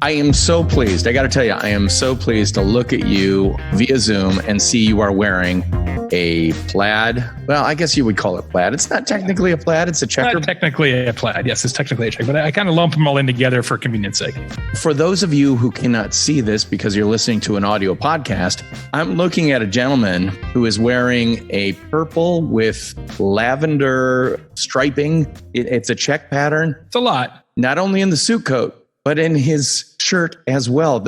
I am so pleased. I got to tell you, I am so pleased to look at you via Zoom and see you are wearing a plaid. Well, I guess you would call it plaid. It's not technically a plaid. It's a checker. Not technically a plaid. Yes, it's technically a checker, but I kind of lump them all in together for convenience sake. For those of you who cannot see this because you're listening to an audio podcast, I'm looking at a gentleman who is wearing a purple with lavender striping. It's a check pattern. It's a lot. Not only in the suit coat, but in his shirt as well.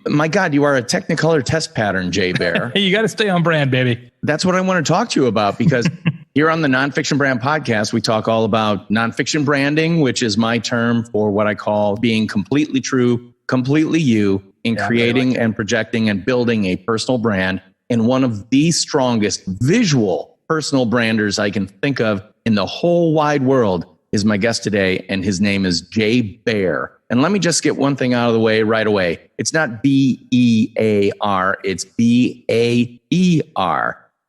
My God, you are a Technicolor test pattern, Jay Baer. Hey, you got to stay on brand, baby. That's what I want to talk to you about, because here on the Nonfiction Brand podcast, we talk all about nonfiction branding, which is my term for what I call being completely true, completely you in creating and projecting and building a personal brand. And one of the strongest visual personal branders I can think of in the whole wide world is my guest today, and his name is Jay Baer. And let me just get one thing out of the way right away. It's not B-E-A-R, it's B-A-E-R.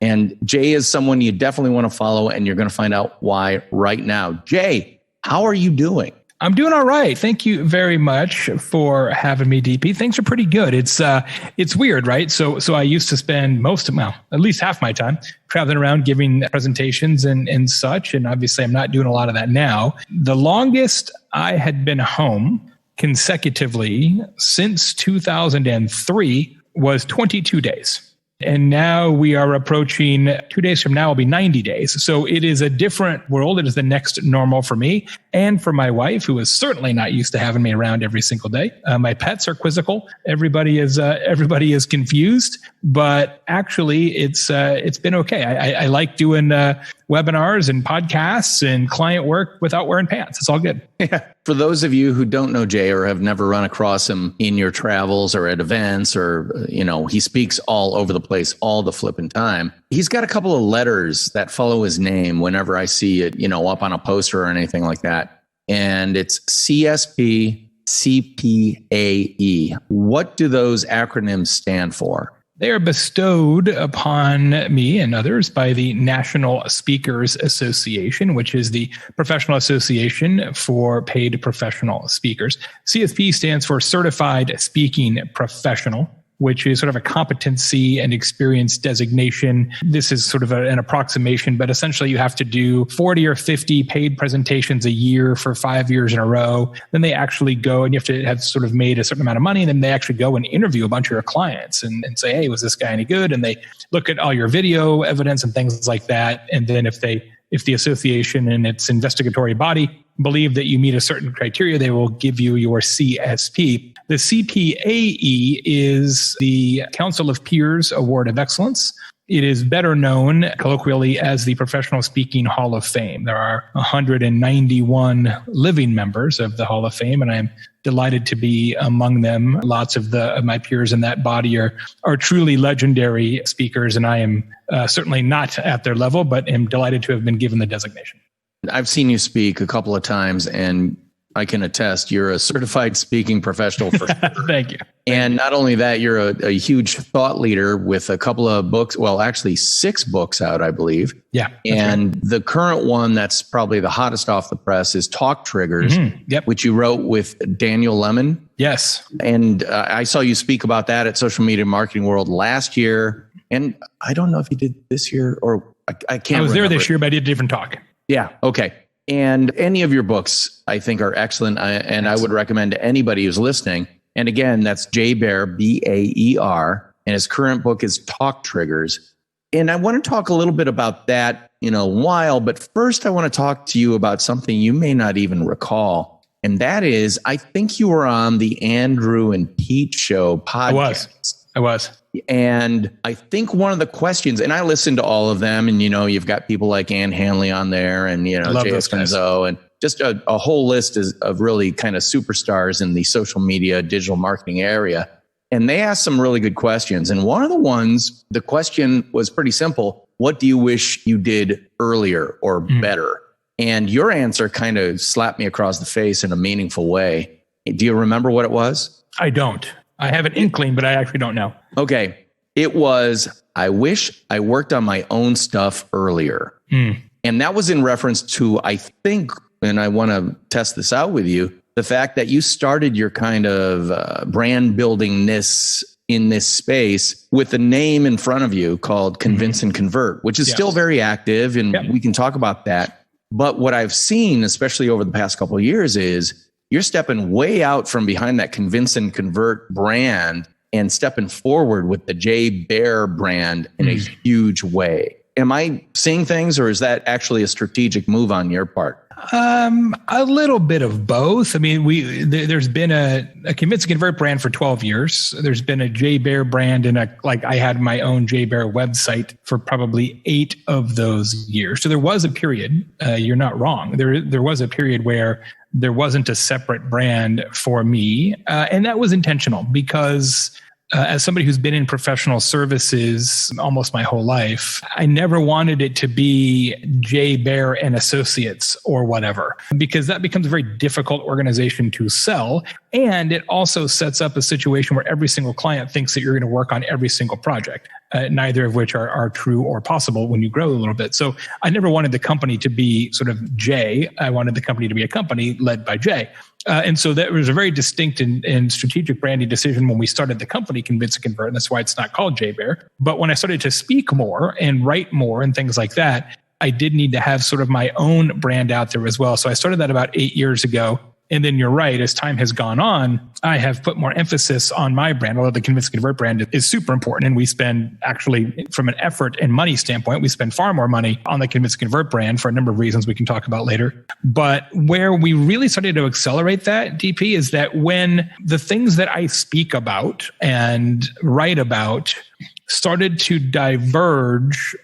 And Jay is someone you definitely want to follow, and you're going to find out why right now. Jay, how are you doing? I'm doing all right. Thank you very much for having me, DP. Things are pretty good. It's weird, right? So I used to spend at least half my time traveling around giving presentations and such. And obviously I'm not doing a lot of that now. The longest I had been home consecutively since 2003 was 22 days. And now we are approaching 2 days from now will be 90 days. So it is a different world. It is the next normal for me and for my wife, who is certainly not used to having me around every single day. My pets are quizzical. Everybody is confused, but actually it's been okay. I like doing webinars and podcasts and client work without wearing pants. It's all good. Yeah. For those of you who don't know Jay or have never run across him in your travels or at events, or, he speaks all over the place all the flipping time. He's got a couple of letters that follow his name whenever I see it, up on a poster or anything like that. And it's CSP, CPAE. What do those acronyms stand for? They are bestowed upon me and others by the National Speakers Association, which is the professional association for paid professional speakers. CSP stands for Certified Speaking Professional, which is sort of a competency and experience designation. This is sort of an approximation, but essentially you have to do 40 or 50 paid presentations a year for 5 years in a row. Then they actually go, and you have to have sort of made a certain amount of money, and then they actually go and interview a bunch of your clients and say, hey, was this guy any good? And they look at all your video evidence and things like that. And then if the association and its investigatory body believe that you meet a certain criteria, they will give you your CSP. The CPAE is the Council of Peers Award of Excellence. It is better known colloquially as the Professional Speaking Hall of Fame. There are 191 living members of the Hall of Fame, and I'm delighted to be among them. Lots of my peers in that body are truly legendary speakers, and I am certainly not at their level, but am delighted to have been given the designation. I've seen you speak a couple of times, and I can attest you're a certified speaking professional for sure. Thank you. And not only that, you're a huge thought leader with a couple of books, well, actually 6 books out, I believe. Yeah. And right. The current one that's probably the hottest off the press is Talk Triggers, which you wrote with Daniel Lemon. Yes. And I saw you speak about that at Social Media Marketing World last year. And I don't know if you did this year or I can't remember. I was there this year, but I did a different talk. Yeah. Okay. And any of your books, I think, are excellent. I would recommend to anybody who's listening. And again, that's Jay Baer, B-A-E-R. And his current book is Talk Triggers. And I want to talk a little bit about that in a while. But first, I want to talk to you about something you may not even recall. And that is, I think you were on the Andrew and Pete Show podcast. I was. And I think one of the questions, and I listened to all of them, and, you've got people like Ann Hanley on there and, Jay Esconzo, and just a whole list of really kind of superstars in the social media, digital marketing area. And they asked some really good questions. And one of the question was pretty simple. What do you wish you did earlier or better? And your answer kind of slapped me across the face in a meaningful way. Do you remember what it was? I don't. I have an inkling, but I actually don't know. Okay. It was, I wish I worked on my own stuff earlier. And that was in reference to, I think, and I want to test this out with you, the fact that you started your kind of brand buildingness in this space with a name in front of you called Convince and Convert, which is still very active, and we can talk about that. But what I've seen, especially over the past couple of years, is you're stepping way out from behind that Convince and Convert brand and stepping forward with the Jay Baer brand in a huge way. Am I seeing things, or is that actually a strategic move on your part? A little bit of both. I mean, there's been a Convince and Convert brand for 12 years. There's been a Jay Baer brand, and I had my own Jay Baer website for probably 8 of those years. So there was a period, you're not wrong. There was a period where there wasn't a separate brand for me. And that was intentional because as somebody who's been in professional services almost my whole life, I never wanted it to be Jay Baer and Associates or whatever, because that becomes a very difficult organization to sell. And it also sets up a situation where every single client thinks that you're going to work on every single project, neither of which are true or possible when you grow a little bit. So I never wanted the company to be sort of Jay. I wanted the company to be a company led by Jay. And so that was a very distinct and strategic branding decision when we started the company, Convince and Convert. And that's why it's not called Jay Baer. But when I started to speak more and write more and things like that, I did need to have sort of my own brand out there as well. So I started that about 8 years ago. And then you're right, as time has gone on, I have put more emphasis on my brand, although the Convince and Convert brand is super important. And we spend actually, from an effort and money standpoint, we spend far more money on the Convince and Convert brand for a number of reasons we can talk about later. But where we really started to accelerate that, DP, is that when the things that I speak about and write about started to diverge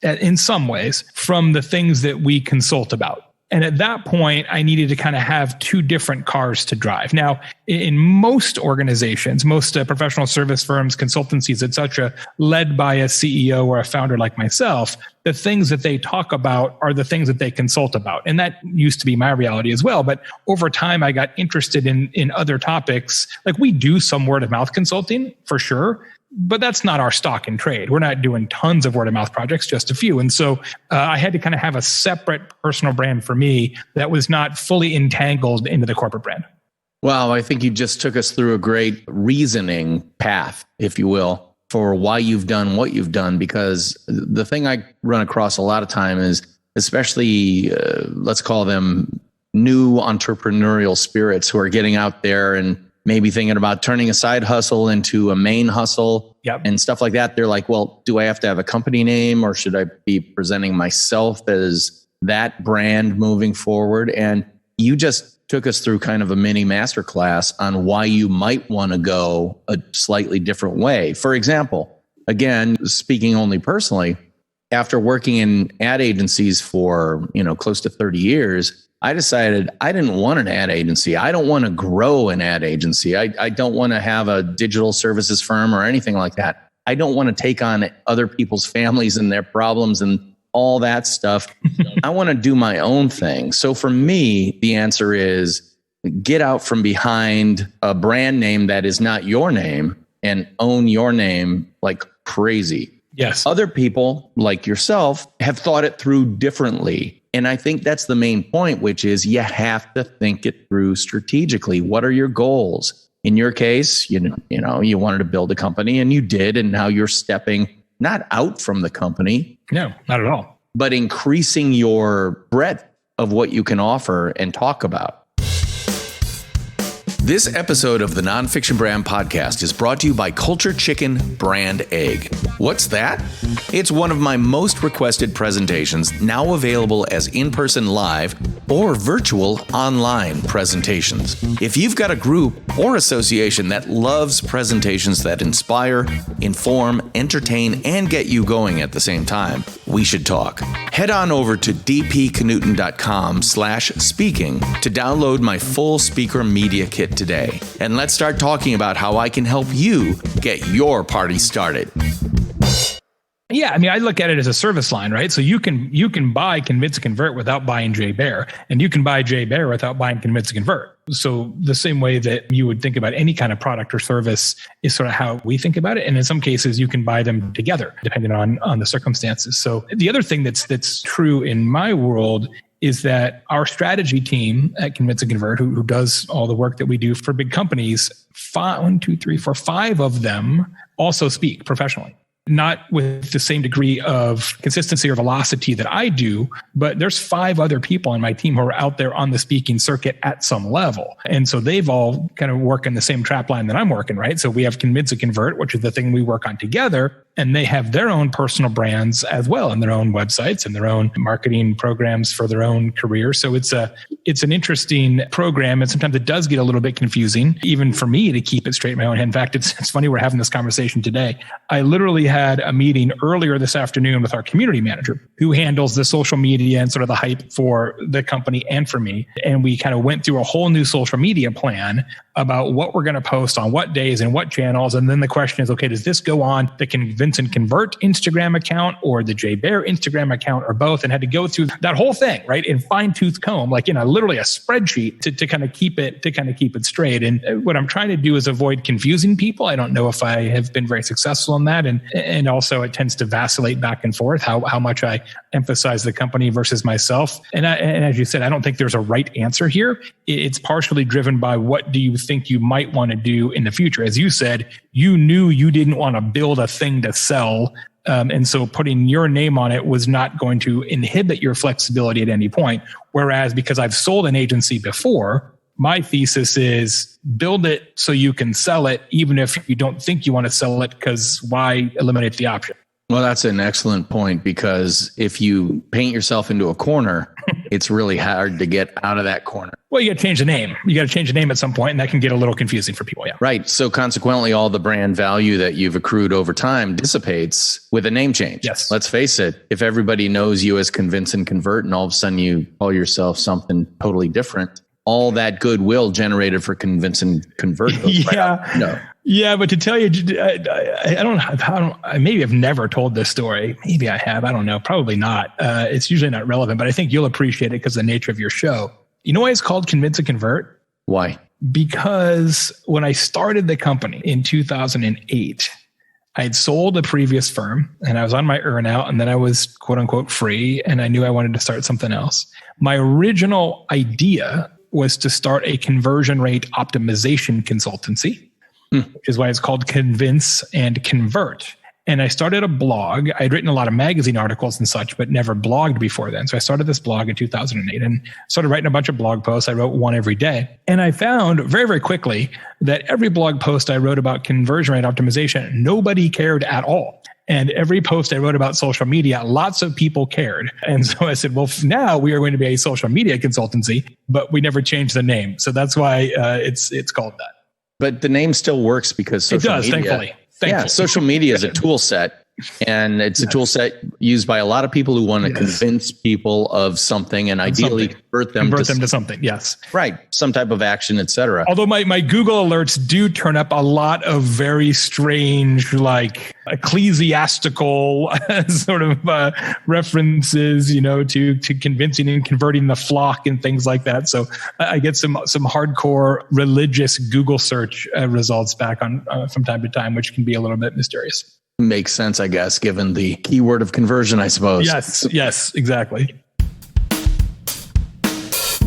in some ways from the things that we consult about. And at that point, I needed to kind of have 2 different cars to drive. Now, in most organizations, most professional service firms, consultancies, et cetera, led by a CEO or a founder like myself, the things that they talk about are the things that they consult about. And that used to be my reality as well. But over time, I got interested in other topics. Like, we do some word of mouth consulting for sure, but that's not our stock in trade. We're not doing tons of word of mouth projects, just a few. And so I had to kind of have a separate personal brand for me that was not fully entangled into the corporate brand. Wow, I think you just took us through a great reasoning path, if you will, for why you've done what you've done. Because the thing I run across a lot of time is, especially let's call them new entrepreneurial spirits who are getting out there and maybe thinking about turning a side hustle into a main hustle and stuff like that. They're like, well, do I have to have a company name, or should I be presenting myself as that brand moving forward? And you just took us through kind of a mini masterclass on why you might want to go a slightly different way. For example, again, speaking only personally, after working in ad agencies for, close to 30 years, I decided I didn't want an ad agency. I don't want to grow an ad agency. I don't want to have a digital services firm or anything like that. I don't want to take on other people's families and their problems and all that stuff. I want to do my own thing. So for me, the answer is get out from behind a brand name that is not your name and own your name like crazy. Yes. Other people like yourself have thought it through differently. And I think that's the main point, which is you have to think it through strategically. What are your goals? In your case, you wanted to build a company, and you did. And now you're stepping not out from the company. No, not at all. But increasing your breadth of what you can offer and talk about. This episode of the Nonfiction Brand Podcast is brought to you by Culture Chicken Brand Egg. What's that? It's one of my most requested presentations, now available as in-person live or virtual online presentations. If you've got a group or association that loves presentations that inspire, inform, entertain, and get you going at the same time, we should talk. Head on over to dpknudten.com/speaking to download my full speaker media kit today. And let's start talking about how I can help you get your party started. Yeah, I mean, I look at it as a service line, right? So you can buy Convince and Convert without buying Jay Baer, and you can buy Jay Baer without buying Convince and Convert. So the same way that you would think about any kind of product or service is sort of how we think about it. And in some cases, you can buy them together, depending on the circumstances. So the other thing that's true in my world is that our strategy team at Convince and Convert, who does all the work that we do for big companies, 5 of them also speak professionally. Not with the same degree of consistency or velocity that I do, but there's 5 other people on my team who are out there on the speaking circuit at some level. And so they've all kind of work in the same trap line that I'm working, right? So we have Convince and Convert, which is the thing we work on together. And they have their own personal brands as well, and their own websites and their own marketing programs for their own career. So it's an interesting program. And sometimes it does get a little bit confusing, even for me to keep it straight in my own head. In fact, it's funny we're having this conversation today. I literally had a meeting earlier this afternoon with our community manager who handles the social media and sort of the hype for the company and for me. And we kind of went through a whole new social media plan about what we're going to post on what days and what channels. And then the question is, okay, does this go on the Convince and Convert Instagram account or the Jay Baer Instagram account or both? And had to go through that whole thing, right? In fine tooth comb, like, literally a spreadsheet to kind of keep it straight. And what I'm trying to do is avoid confusing people. I don't know if I have been very successful in that. And also it tends to vacillate back and forth, how much I emphasize the company versus myself. And as you said, I don't think there's a right answer here. It's partially driven by what do you think you might want to do in the future. As you said, you knew you didn't want to build a thing to sell. And so putting your name on it was not going to inhibit your flexibility at any point. Whereas because I've sold an agency before, my thesis is build it so you can sell it, even if you don't think you want to sell it, because why eliminate the option? Well, that's an excellent point, because if you paint yourself into a corner, it's really hard to get out of that corner. Well, you got to change the name. You got to change the name at some point, and that can get a little confusing for people. Yeah. Right. So consequently, all the brand value that you've accrued over time dissipates with a name change. Yes. Let's face it. If everybody knows you as Convince and Convert, and all of a sudden you call yourself something totally different, all that goodwill generated for Convince and Convert goes right out. No. Yeah, but to tell you, I maybe I've never told this story. Maybe I have. I don't know. Probably not. It's usually not relevant, but I think you'll appreciate it because of the nature of your show. You know why it's called Convince and Convert? Why? Because when I started the company in 2008, I had sold a previous firm and I was on my earn out, and then I was quote unquote free, and I knew I wanted to start something else. My original idea was to start a conversion rate optimization consultancy, which is why it's called Convince and Convert. And I started a blog. I'd written a lot of magazine articles and such, but never blogged before then. So I started this blog in 2008 and started writing a bunch of blog posts. I wrote one every day. And I found very, very quickly that every blog post I wrote about conversion rate optimization, nobody cared at all. And every post I wrote about social media, lots of people cared. And so I said, well, now we are going to be a social media consultancy, but we never changed the name. So that's why it's called that. But the name still works because social media, thankfully. Yeah, social media is a tool set, and it's a tool set used by a lot of people who want to convince people of something and ideally convert them to something. Yes. Right. Some type of action, etc. Although my Google alerts do turn up a lot of very strange, like ecclesiastical sort of references, to convincing and converting the flock and things like that. So I get some hardcore religious Google search results back on from time to time, which can be a little bit mysterious. Makes sense, I guess, given the keyword of conversion, I suppose. Yes, exactly.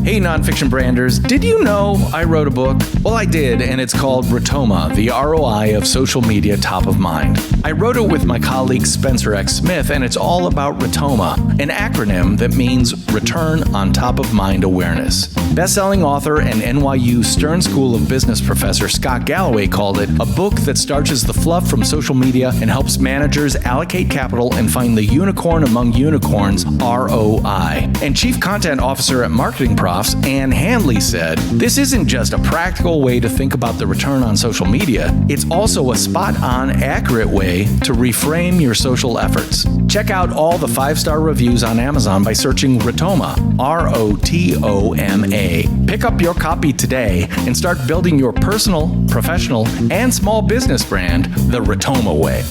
Hey, nonfiction branders, did you know I wrote a book? Well, I did, and it's called Retoma, the ROI of social media top of mind. I wrote it with my colleague Spencer X. Smith, and it's all about Retoma, an acronym that means Return on Top of Mind Awareness. Best-selling author and NYU Stern School of Business professor Scott Galloway called it a book that starches the fluff from social media and helps managers allocate capital and find the unicorn among unicorns, ROI. And Chief Content Officer at Marketing Profs, Ann Handley said, this isn't just a practical way to think about the return on social media, it's also a spot-on, accurate way to reframe your social efforts. Check out all the 5-star reviews on Amazon by searching Retoma, ROTOMA. Pick up your copy today and start building your personal, professional, and small business brand the Retoma way.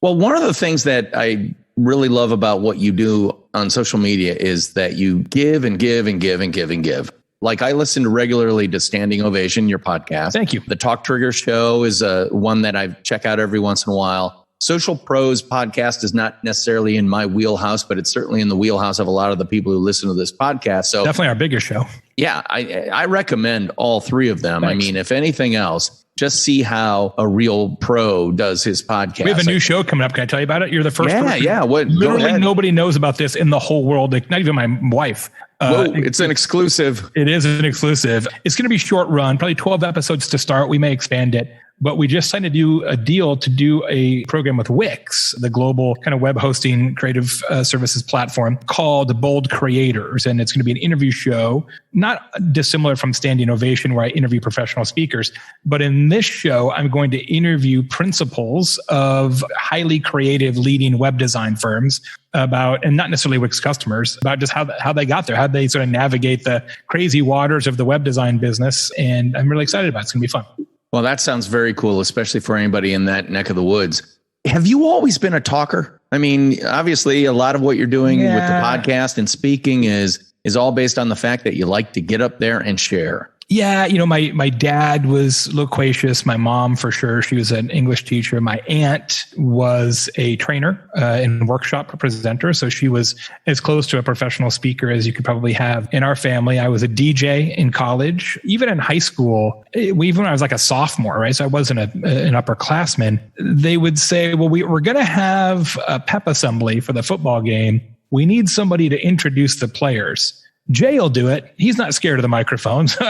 Well, one of the things that I really love about what you do on social media is that you give and give and give and give and give. Like I listen regularly to Standing Ovation, your podcast. Thank you. The Talk Trigger Show is one that I check out every once in a while. Social Pros podcast is not necessarily in my wheelhouse, but it's certainly in the wheelhouse of a lot of the people who listen to this podcast. So definitely our biggest show. Yeah, I recommend all three of them. Thanks. I mean, if anything else, just see how a real pro does his podcast. We have a new show coming up. Can I tell you about it? You're the first person. Yeah. Literally nobody knows about this in the whole world. Like, not even my wife. Whoa, it's an exclusive. It is an exclusive. It's going to be short run, probably 12 episodes to start. We may expand it. But we just signed a deal to do a program with Wix, the global kind of web hosting creative services platform, called Bold Creators. And it's going to be an interview show, not dissimilar from Standing Ovation, where I interview professional speakers. But in this show, I'm going to interview principals of highly creative leading web design firms about, and not necessarily Wix customers, about just how they got there, how they sort of navigate the crazy waters of the web design business. And I'm really excited about it. It's going to be fun. Well, that sounds very cool, especially for anybody in that neck of the woods. Have you always been a talker? I mean, obviously, a lot of what you're doing with the podcast and speaking is all based on the fact that you like to get up there and share. Yeah, my dad was loquacious. My mom, for sure, she was an English teacher. My aunt was a trainer and workshop presenter. So she was as close to a professional speaker as you could probably have in our family. I was a DJ in college. Even in high school, even when I was like a sophomore, right? So I wasn't an upperclassman. They would say, well, we're going to have a pep assembly for the football game. We need somebody to introduce the players. Jay will do it. He's not scared of the microphone. So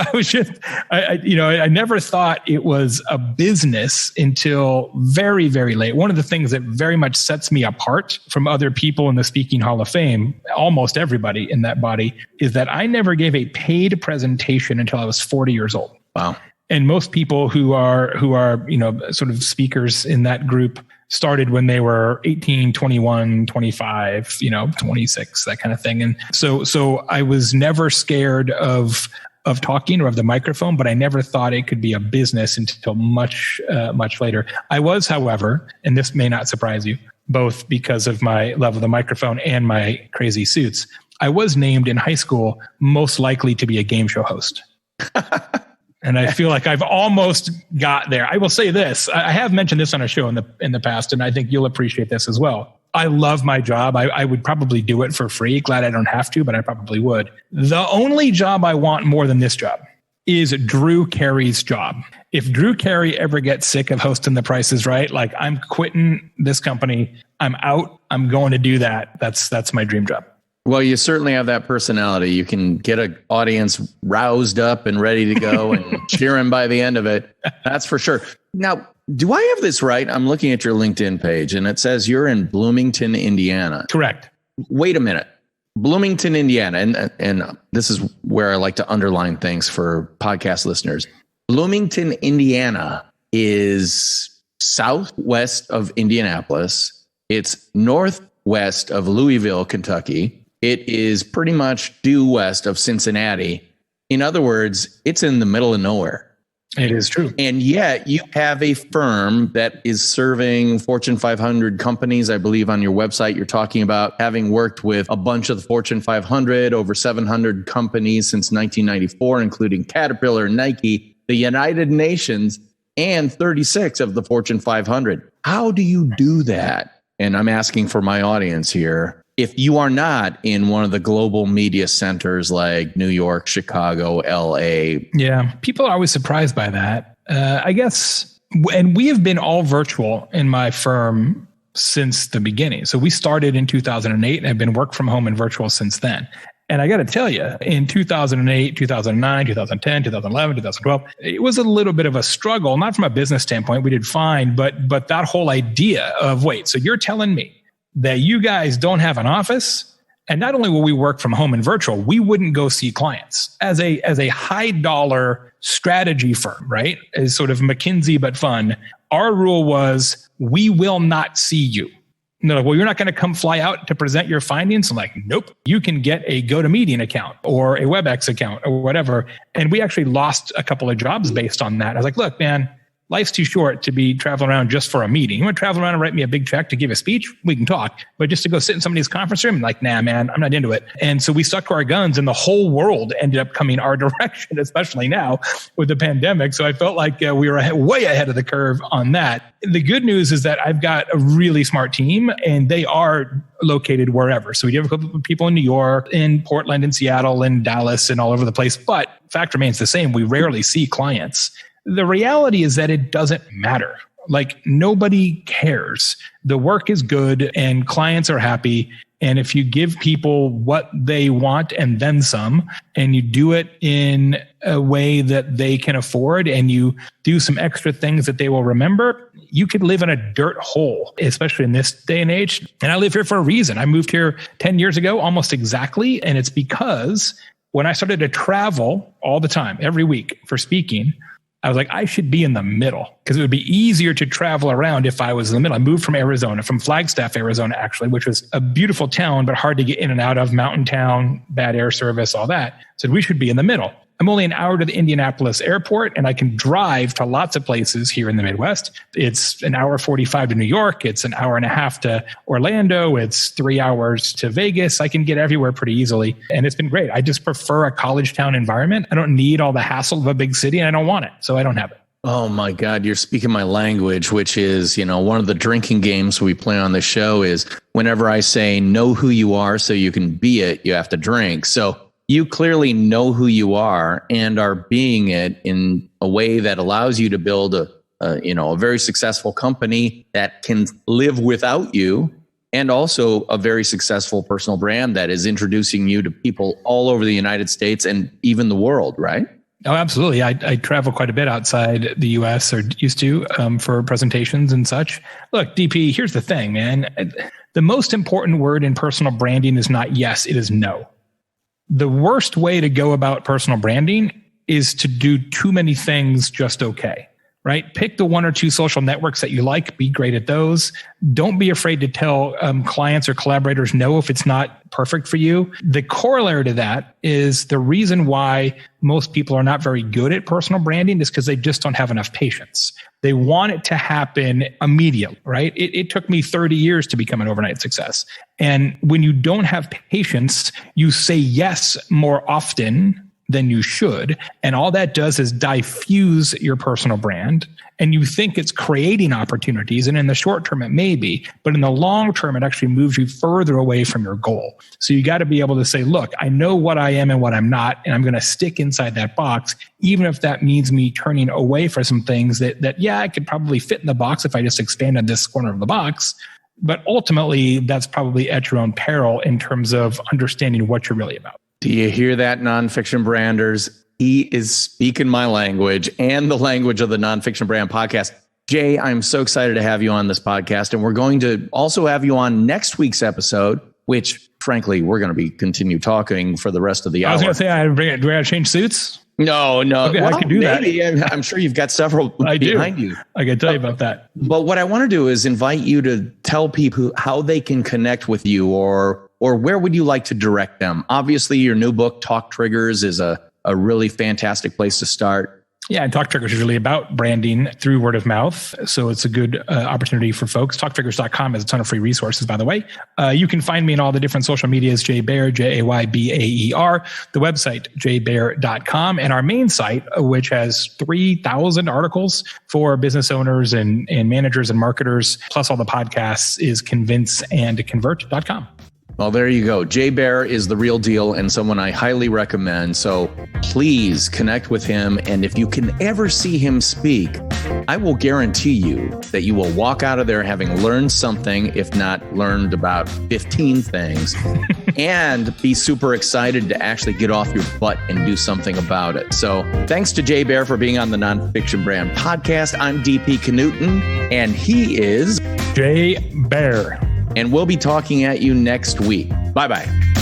I never thought it was a business until very, very late. One of the things that very much sets me apart from other people in the Speaking Hall of Fame, almost everybody in that body, is that I never gave a paid presentation until I was 40 years old. Wow. And most people who are, sort of speakers in that group started when they were 18, 21, 25, 26, that kind of thing. And so I was never scared of talking or of the microphone, but I never thought it could be a business until much later. I was, however, and this may not surprise you, both because of my love of the microphone and my crazy suits, I was named in high school most likely to be a game show host. And I feel like I've almost got there. I will say this. I have mentioned this on a show in the past, and I think you'll appreciate this as well. I love my job. I would probably do it for free. Glad I don't have to, but I probably would. The only job I want more than this job is Drew Carey's job. If Drew Carey ever gets sick of hosting The Price is Right, like, I'm quitting this company. I'm out. I'm going to do that. That's my dream job. Well, you certainly have that personality. You can get an audience roused up and ready to go and cheering by the end of it. That's for sure. Now, do I have this right? I'm looking at your LinkedIn page and it says you're in Bloomington, Indiana. Correct. Wait a minute. Bloomington, Indiana. And this is where I like to underline things for podcast listeners. Bloomington, Indiana is southwest of Indianapolis. It's northwest of Louisville, Kentucky. It is pretty much due west of Cincinnati. In other words, it's in the middle of nowhere. It is true. And yet you have a firm that is serving Fortune 500 companies. I believe on your website, you're talking about having worked with a bunch of the Fortune 500, over 700 companies since 1994, including Caterpillar, Nike, the United Nations, and 36 of the Fortune 500. How do you do that? And I'm asking for my audience here. If you are not in one of the global media centers like New York, Chicago, LA. Yeah, people are always surprised by that. I guess, and we have been all virtual in my firm since the beginning. So we started in 2008 and have been work from home and virtual since then. And I got to tell you, in 2008, 2009, 2010, 2011, 2012, it was a little bit of a struggle, not from a business standpoint. We did fine, but that whole idea of, wait, so you're telling me that you guys don't have an office, and not only will we work from home and virtual, we wouldn't go see clients as a high dollar strategy firm, right? As sort of McKinsey, but fun. Our rule was, we will not see you. And they're like, well, you're not going to come fly out to present your findings? I'm like, nope. You can get a GoToMeeting account or a WebEx account or whatever. And we actually lost a couple of jobs based on that. I was like, look, man, life's too short to be traveling around just for a meeting. You want to travel around and write me a big check to give a speech? We can talk. But just to go sit in somebody's conference room, like, nah, man, I'm not into it. And so we stuck to our guns, and the whole world ended up coming our direction, especially now with the pandemic. So I felt like we were way ahead of the curve on that. The good news is that I've got a really smart team, and they are located wherever. So we have a couple of people in New York, in Portland, in Seattle, in Dallas, and all over the place. But fact remains the same. We rarely see clients. The reality is that it doesn't matter. Like, nobody cares. The work is good and clients are happy. And if you give people what they want and then some, and you do it in a way that they can afford, and you do some extra things that they will remember, you could live in a dirt hole, especially in this day and age. And I live here for a reason. I moved here 10 years ago, almost exactly. And it's because when I started to travel all the time, every week for speaking, I was like, I should be in the middle, because it would be easier to travel around if I was in the middle. I moved from Arizona, from Flagstaff, Arizona, actually, which was a beautiful town, but hard to get in and out of, mountain town, bad air service, all that. So we should be in the middle. I'm only an hour to the Indianapolis airport, and I can drive to lots of places here in the Midwest. It's an hour 45 to New York. It's an hour and a half to Orlando. It's 3 hours to Vegas. I can get everywhere pretty easily. And it's been great. I just prefer a college town environment. I don't need all the hassle of a big city, and I don't want it. So I don't have it. Oh my God, you're speaking my language, which is, one of the drinking games we play on the show is whenever I say know who you are so you can be it, you have to drink. So you clearly know who you are and are being it in a way that allows you to build a very successful company that can live without you, and also a very successful personal brand that is introducing you to people all over the United States and even the world, right? Oh, absolutely. I travel quite a bit outside the US, or used to, for presentations and such. Look, DP, here's the thing, man. The most important word in personal branding is not yes, it is no. The worst way to go about personal branding is to do too many things just okay, right? Pick the one or two social networks that you like, be great at those. Don't be afraid to tell clients or collaborators no if it's not perfect for you. The corollary to that is the reason why most people are not very good at personal branding is because they just don't have enough patience. They want it to happen immediately, right? It took me 30 years to become an overnight success. And when you don't have patience, you say yes more often than you should. And all that does is diffuse your personal brand. And you think it's creating opportunities. And in the short term, it may be. But in the long term, it actually moves you further away from your goal. So you got to be able to say, look, I know what I am and what I'm not. And I'm going to stick inside that box, even if that means me turning away for some things that I could probably fit in the box if I just expanded this corner of the box. But ultimately, that's probably at your own peril in terms of understanding what you're really about. Do you hear that, nonfiction branders? He is speaking my language and the language of the Nonfiction Brand podcast. Jay, I'm so excited to have you on this podcast. And we're going to also have you on next week's episode, which, frankly, we're going to continue talking for the rest of the hour. I was going to say, do I change suits? No. Okay, well, I can do maybe. That. I'm sure you've got several behind you. I can tell you about that. But what I want to do is invite you to tell people how they can connect with you, or where would you like to direct them? Obviously, your new book, Talk Triggers, is a really fantastic place to start. Yeah, and Talk Triggers is really about branding through word of mouth. So it's a good opportunity for folks. TalkTriggers.com has a ton of free resources, by the way. You can find me in all the different social medias, Jay Baer, Jaybaer. The website, jaybaer.com. And our main site, which has 3,000 articles for business owners and managers and marketers, plus all the podcasts, is convinceandconvert.com. Well, there you go. Jay Baer is the real deal and someone I highly recommend. So please connect with him. And if you can ever see him speak, I will guarantee you that you will walk out of there having learned something, if not learned about 15 things, and be super excited to actually get off your butt and do something about it. So thanks to Jay Baer for being on the Nonfiction Brand podcast. I'm DP Knudten, and he is Jay Baer. And we'll be talking at you next week. Bye-bye.